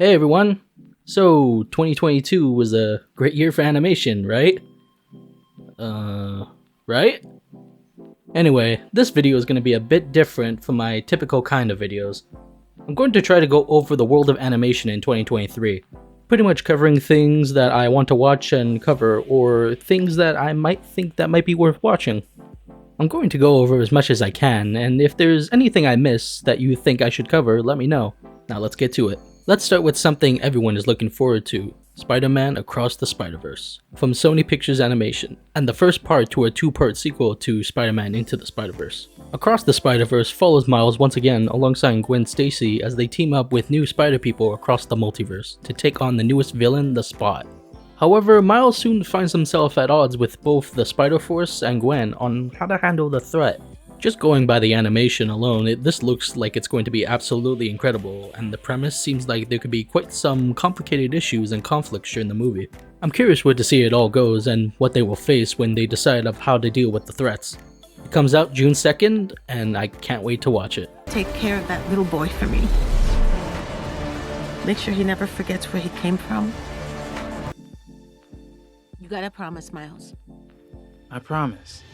Hey everyone! So, 2022 was a great year for animation, right? Right? Anyway, this video is going to be a bit different from my typical kind of videos. I'm going to try to go over the world of animation in 2023, pretty much covering things that I want to watch and cover, or things that I might think that might be worth watching. I'm going to go over as much as I can, and if there's anything I miss that you think I should cover, let me know. Now let's get to it. Let's start with something everyone is looking forward to, Spider-Man Across the Spider-Verse, from Sony Pictures Animation, and the first part to a two-part sequel to Spider-Man Into the Spider-Verse. Across the Spider-Verse follows Miles once again alongside Gwen Stacy as they team up with new Spider-People across the multiverse to take on the newest villain, the Spot. However, Miles soon finds himself at odds with both the Spider-Force and Gwen on how to handle the threat. Just going by the animation alone, this looks like it's going to be absolutely incredible, and the premise seems like there could be quite some complicated issues and conflicts during the movie. I'm curious where to see it all goes and what they will face when they decide of how to deal with the threats. It comes out June 2nd, and I can't wait to watch it. Take care of that little boy for me. Make sure he never forgets where he came from. You gotta promise, Miles. I promise.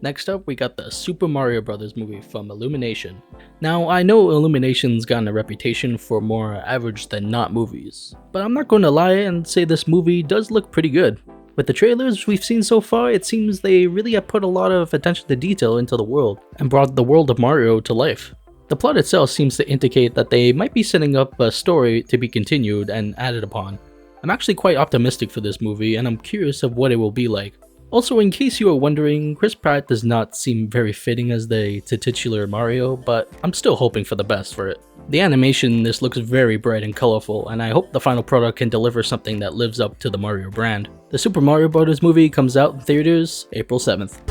Next up, we got the Super Mario Bros. Movie from Illumination. Now, I know Illumination's gotten a reputation for more average than not movies, but I'm not going to lie and say this movie does look pretty good. With the trailers we've seen so far, it seems they really have put a lot of attention to detail into the world, and brought the world of Mario to life. The plot itself seems to indicate that they might be setting up a story to be continued and added upon. I'm actually quite optimistic for this movie, and I'm curious of what it will be like. Also, in case you are wondering, Chris Pratt does not seem very fitting as the titular Mario, but I'm still hoping for the best for it. The animation in this looks very bright and colorful, and I hope the final product can deliver something that lives up to the Mario brand. The Super Mario Bros. Movie comes out in theaters April 7th.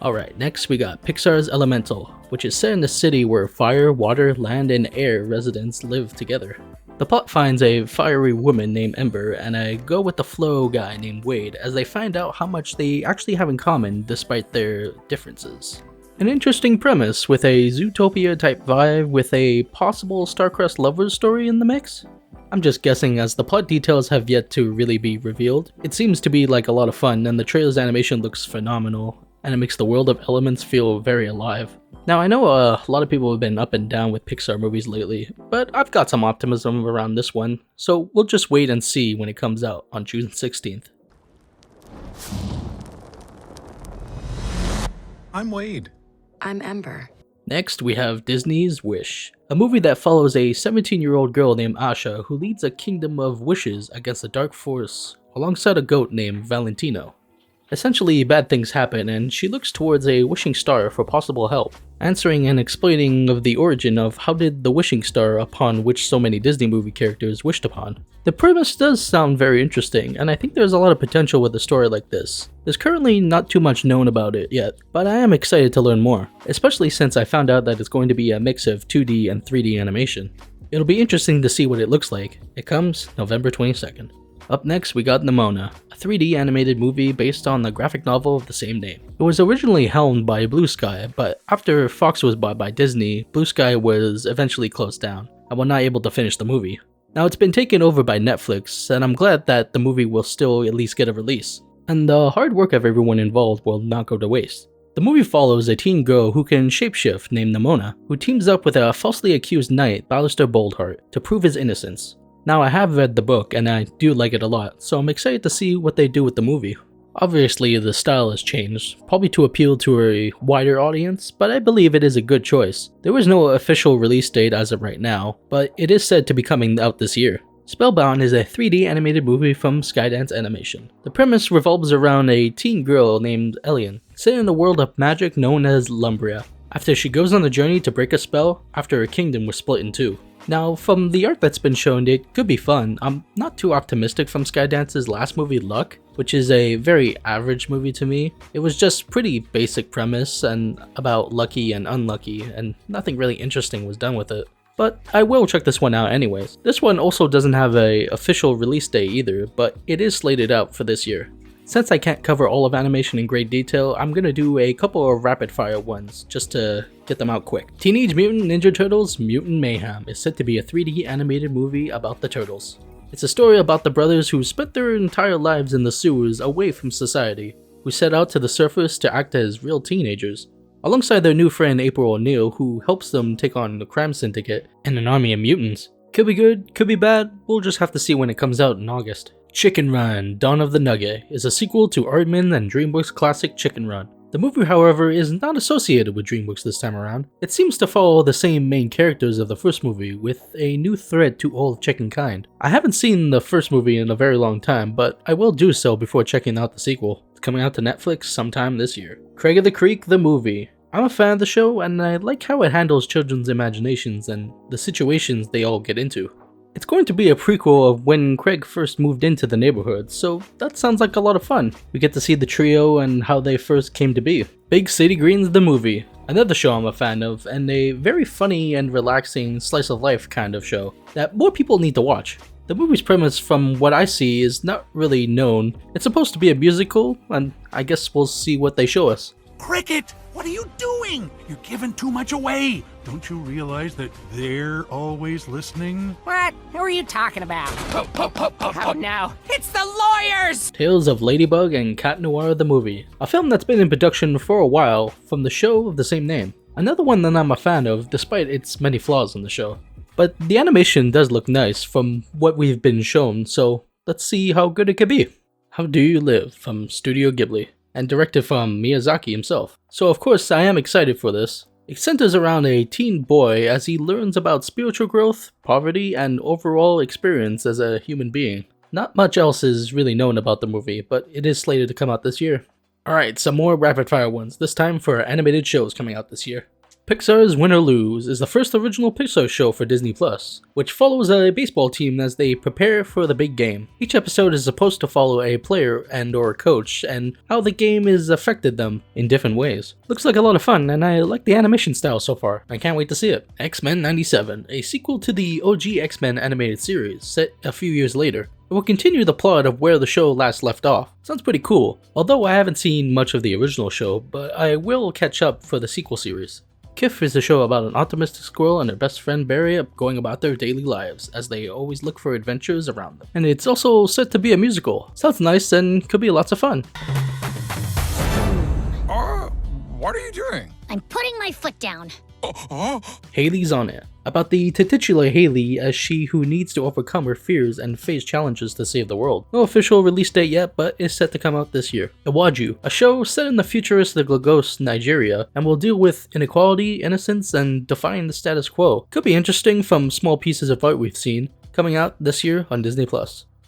Alright, next we got Pixar's Elemental, which is set in a city where fire, water, land, and air residents live together. The plot finds a fiery woman named Ember and a go-with-the-flow guy named Wade as they find out how much they actually have in common despite their differences. An interesting premise with a Zootopia-type vibe with a possible Starcrest lovers story in the mix? I'm just guessing as the plot details have yet to really be revealed. It seems to be like a lot of fun and the trailer's animation looks phenomenal, and it makes the world of Elements feel very alive. Now I know a lot of people have been up and down with Pixar movies lately, but I've got some optimism around this one, so we'll just wait and see when it comes out on June 16th. I'm Wade. I'm Ember. Next we have Disney's Wish, a movie that follows a 17-year-old girl named Asha who leads a kingdom of wishes against a dark force alongside a goat named Valentino. Essentially, bad things happen, and she looks towards a wishing star for possible help, answering and explaining of the origin of how did the wishing star upon which so many Disney movie characters wished upon. The premise does sound very interesting, and I think there's a lot of potential with a story like this. There's currently not too much known about it yet, but I am excited to learn more, especially since I found out that it's going to be a mix of 2D and 3D animation. It'll be interesting to see what it looks like. It comes November 22nd. Up next, we got Nimona, a 3D animated movie based on the graphic novel of the same name. It was originally helmed by Blue Sky, but after Fox was bought by Disney, Blue Sky was eventually closed down, and were not able to finish the movie. Now it's been taken over by Netflix, and I'm glad that the movie will still at least get a release, and the hard work of everyone involved will not go to waste. The movie follows a teen girl who can shapeshift named Nimona, who teams up with a falsely accused knight, Ballister Boldheart, to prove his innocence. Now I have read the book and I do like it a lot, so I'm excited to see what they do with the movie. Obviously the style has changed, probably to appeal to a wider audience, but I believe it is a good choice. There is no official release date as of right now, but it is said to be coming out this year. Spellbound is a 3D animated movie from Skydance Animation. The premise revolves around a teen girl named Elian, set in the world of magic known as Lumbria, after she goes on a journey to break a spell after her kingdom was split in two. Now, from the art that's been shown, it could be fun. I'm not too optimistic from Skydance's last movie, Luck, which is a very average movie to me. It was just pretty basic premise and about lucky and unlucky, and nothing really interesting was done with it. But I will check this one out anyways. This one also doesn't have a official release date either, but it is slated out for this year. Since I can't cover all of animation in great detail, I'm gonna do a couple of rapid fire ones, just to get them out quick. Teenage Mutant Ninja Turtles Mutant Mayhem is set to be a 3D animated movie about the Turtles. It's a story about the brothers who spent their entire lives in the sewers away from society, who set out to the surface to act as real teenagers, alongside their new friend April O'Neil, who helps them take on the crime syndicate and an army of mutants. Could be good, could be bad, we'll just have to see when it comes out in August. Chicken Run Dawn of the Nugget is a sequel to Aardman and DreamWorks classic Chicken Run. The movie, however, is not associated with DreamWorks this time around. It seems to follow the same main characters of the first movie, with a new thread to all of chicken kind. I haven't seen the first movie in a very long time, but I will do so before checking out the sequel. It's coming out to Netflix sometime this year. Craig of the Creek, the movie. I'm a fan of the show, and I like how it handles children's imaginations and the situations they all get into. It's going to be a prequel of when Craig first moved into the neighborhood, so that sounds like a lot of fun. We get to see the trio and how they first came to be. Big City Greens the movie, another show I'm a fan of, and a very funny and relaxing slice of life kind of show that more people need to watch. The movie's premise, from what I see, is not really known. It's supposed to be a musical, and I guess we'll see what they show us. Cricket, what are you doing? You're giving too much away. Don't you realize that they're always listening? What? Who are you talking about? Oh no, it's the lawyers! Tales of Ladybug and Cat Noir the movie, a film that's been in production for a while from the show of the same name. Another one that I'm a fan of, despite its many flaws in the show. But the animation does look nice from what we've been shown, so let's see how good it could be. How Do You Live from Studio Ghibli, and directed from Miyazaki himself. So of course I am excited for this. It centers around a teen boy as he learns about spiritual growth, poverty, and overall experience as a human being. Not much else is really known about the movie, but it is slated to come out this year. Alright, some more rapid fire ones, this time for animated shows coming out this year. Pixar's Win or Lose is the first original Pixar show for Disney+, which follows a baseball team as they prepare for the big game. Each episode is supposed to follow a player and or coach and how the game has affected them in different ways. Looks like a lot of fun, and I like the animation style so far. I can't wait to see it. X-Men 97, a sequel to the OG X-Men animated series, set a few years later. It will continue the plot of where the show last left off. Sounds pretty cool, although I haven't seen much of the original show, but I will catch up for the sequel series. Kif is a show about an optimistic squirrel and her best friend Barry going about their daily lives as they always look for adventures around them. And it's also set to be a musical. Sounds nice and could be lots of fun. What are you doing? I'm putting my foot down. Haley's on It, about the titular Haley as she who needs to overcome her fears and face challenges to save the world. No official release date yet, but is set to come out this year. Iwaju, a show set in the futuristic Lagos, Nigeria, and will deal with inequality, innocence, and defying the status quo. Could be interesting from small pieces of art we've seen, coming out this year on Disney+.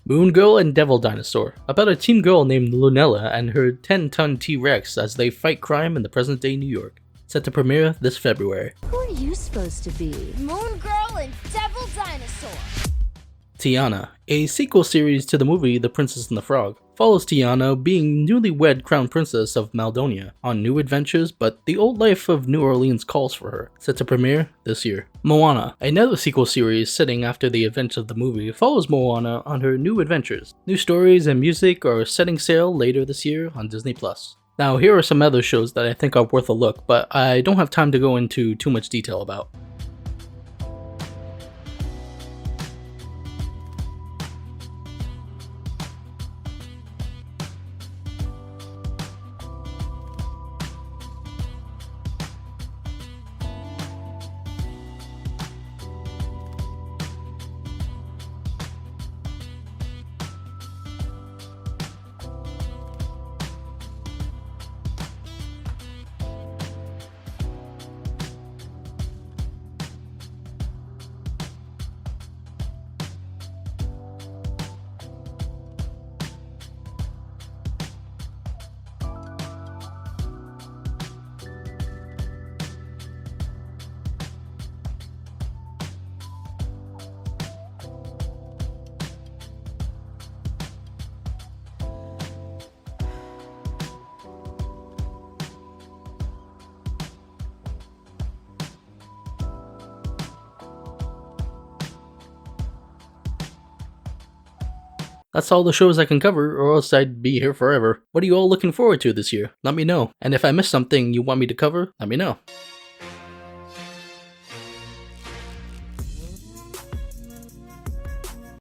Moon Girl and Devil Dinosaur, about a teen girl named Lunella and her 10-ton T-Rex as they fight crime in the present-day New York. Set to premiere this February. Who are you supposed to be? Moon Girl and Devil Dinosaur. Tiana, a sequel series to the movie The Princess and the Frog, follows Tiana being newlywed crown princess of Maldonia on new adventures, but the old life of New Orleans calls for her. Set to premiere this year. Moana, another sequel series setting after the events of the movie, follows Moana on her new adventures. New stories and music are setting sail later this year on Disney+. Now here are some other shows that I think are worth a look, but I don't have time to go into too much detail about. That's all the shows I can cover, or else I'd be here forever. What are you all looking forward to this year? Let me know. And if I missed something you want me to cover, let me know.